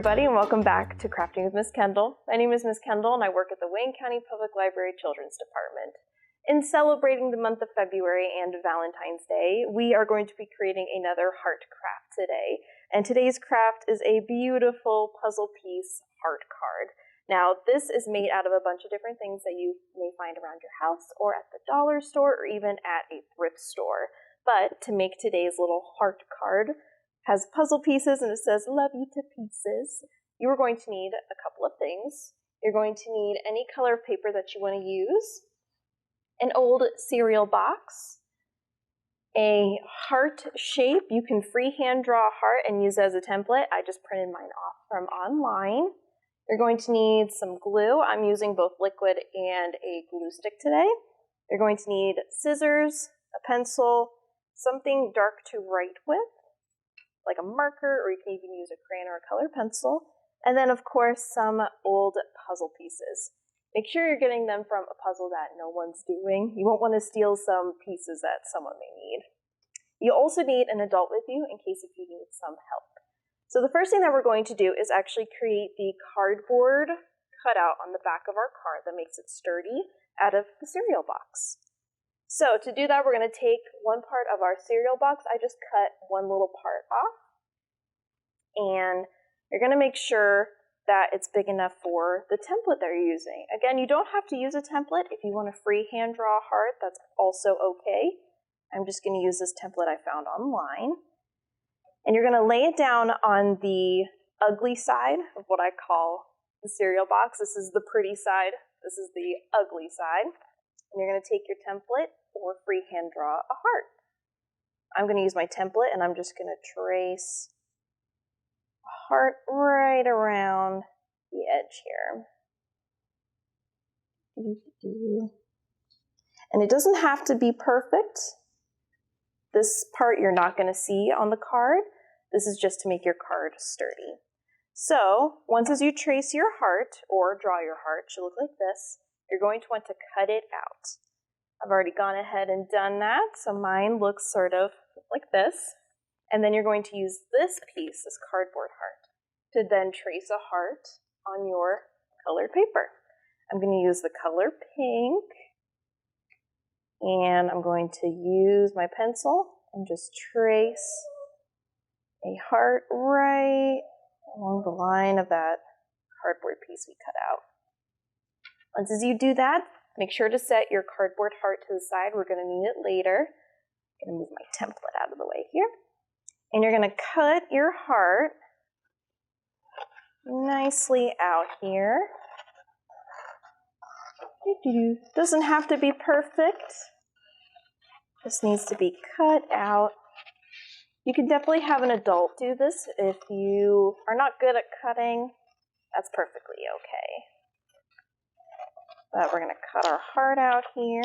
everybody, and welcome back to Crafting with Miss Kendell. My name is Miss Kendell, and I work at the Wayne County Public Library Children's Department. In celebrating the month of February and Valentine's Day, we are going to be creating another heart craft today. And today's craft is a beautiful puzzle piece heart card. Now, this is made out of a bunch of different things that you may find around your house or at the dollar store or even at a thrift store. But to make today's little heart card, has puzzle pieces and it says love you to pieces. You are going to need a couple of things. You're going to need any color of paper that you want to use, an old cereal box, a heart shape. You can freehand draw a heart and use it as a template. I just printed mine off from online. You're going to need some glue. I'm using both liquid and a glue stick today. You're going to need scissors, a pencil, something dark to write with, like a marker, or you can even use a crayon or a colored pencil. And then, of course, some old puzzle pieces. Make sure you're getting them from a puzzle that no one's doing. You won't want to steal some pieces that someone may need. You also need an adult with you in case if you need some help. So the first thing that we're going to do is actually create the cardboard cutout on the back of our card that makes it sturdy out of the cereal box. So to do that, we're going to take one part of our cereal box. I just cut one little part off. And you're going to make sure that it's big enough for the template that you're using. Again, you don't have to use a template. If you want to freehand draw a heart, that's also okay. I'm just going to use this template I found online. And you're going to lay it down on the ugly side of what I call the cereal box. This is the pretty side. This is the ugly side. And you're going to take your template or freehand draw a heart. I'm going to use my template and I'm just going to trace a heart right around the edge here. And it doesn't have to be perfect. This part you're not going to see on the card. This is just to make your card sturdy. So once as you trace your heart or draw your heart, it should look like this. You're going to want to cut it out. I've already gone ahead and done that, so mine looks sort of like this. And then you're going to use this piece, this cardboard heart, to then trace a heart on your colored paper. I'm going to use the color pink, and I'm going to use my pencil and just trace a heart right along the line of that cardboard piece we cut out. Once as you do that, make sure to set your cardboard heart to the side. We're going to need it later. I'm going to move my template out of the way here. And you're going to cut your heart nicely out here. Doesn't have to be perfect. Just needs to be cut out. You can definitely have an adult do this. If you are not good at cutting, that's perfectly okay. But we're going to cut our heart out here.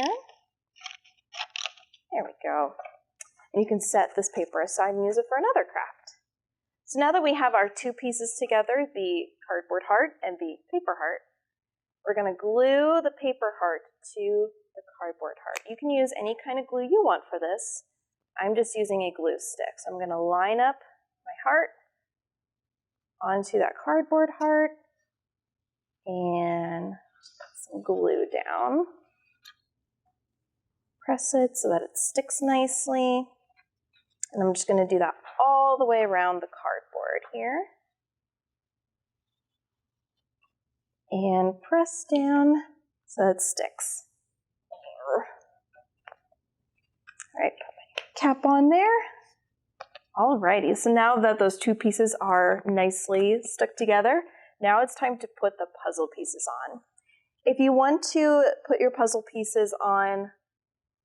There we go. And you can set this paper aside and use it for another craft. So now that we have our two pieces together, the cardboard heart and the paper heart, we're going to glue the paper heart to the cardboard heart. You can use any kind of glue you want for this. I'm just using a glue stick. So I'm going to line up my heart onto that cardboard heart and some glue down. Press it so that it sticks nicely. And I'm just going to do that all the way around the cardboard here. And press down so it sticks. All right, put my cap on there. Alrighty, so now that those two pieces are nicely stuck together, now it's time to put the puzzle pieces on. If you want to put your puzzle pieces on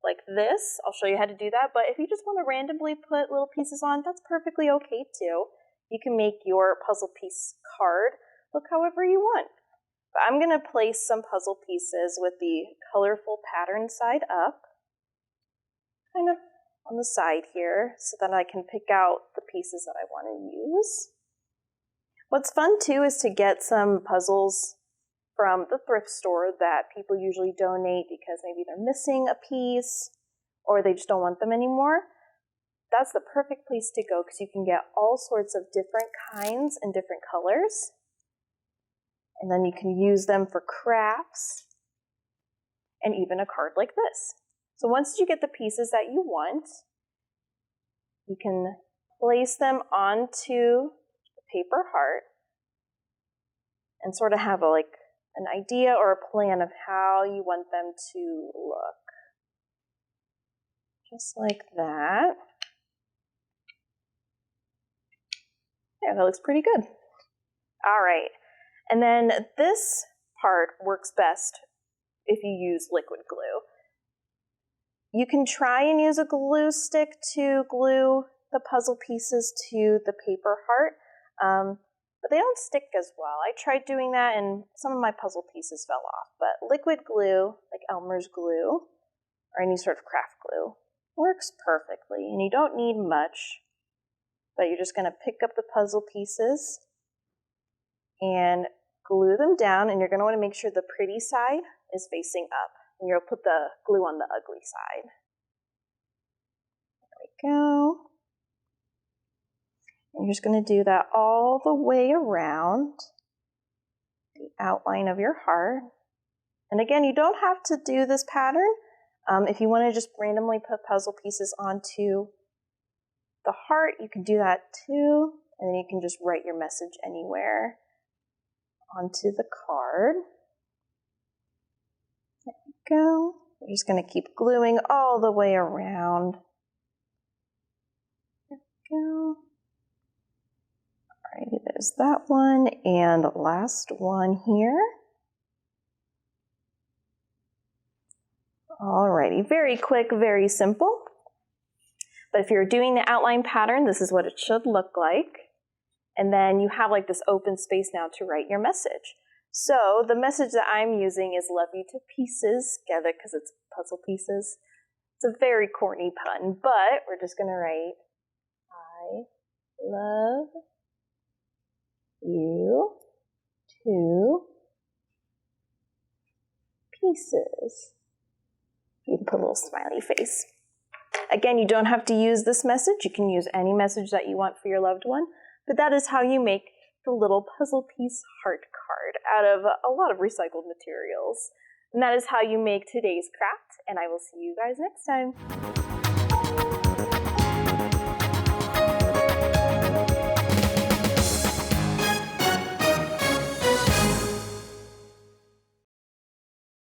like this, I'll show you how to do that, but if you just want to randomly put little pieces on, that's perfectly okay too. You can make your puzzle piece card look however you want. But I'm going to place some puzzle pieces with the colorful pattern side up, kind of on the side here, so that I can pick out the pieces that I want to use. What's fun too is to get some puzzles from the thrift store that people usually donate because maybe they're missing a piece or they just don't want them anymore. that's the perfect place to go because you can get all sorts of different kinds and different colors. And then you can use them for crafts and even a card like this. So once you get the pieces that you want, you can place them onto the paper heart and sort of have an idea or a plan of how you want them to look. Just like that. Yeah, that looks pretty good. All right, and then this part works best if you use liquid glue. You can try and use a glue stick to glue the puzzle pieces to the paper heart, but they don't stick as well. I tried doing that and some of my puzzle pieces fell off, but liquid glue, like Elmer's glue, or any sort of craft glue, works perfectly, and you don't need much, but you're just going to pick up the puzzle pieces and glue them down, and you're going to want to make sure the pretty side is facing up, and you'll put the glue on the ugly side. There we go. And you're just going to do that all the way around the outline of your heart. And again, you don't have to do this pattern. If you want to just randomly put puzzle pieces onto the heart, you can do that too. And then you can just write your message anywhere onto the card. There we go. We're just going to keep gluing all the way around. There we go. Alrighty, there's that one, and the last one here. Alrighty, very quick, very simple. But if you're doing the outline pattern, this is what it should look like. And then you have this open space now to write your message. So the message that I'm using is love you to pieces, together because it's puzzle pieces. It's a very corny pun, but we're just going to write, I love you to pieces. You can put a little smiley face. Again, you don't have to use this message. You can use any message that you want for your loved one, but that is how you make the little puzzle piece heart card out of a lot of recycled materials. And that is how you make today's craft, and I will see you guys next time.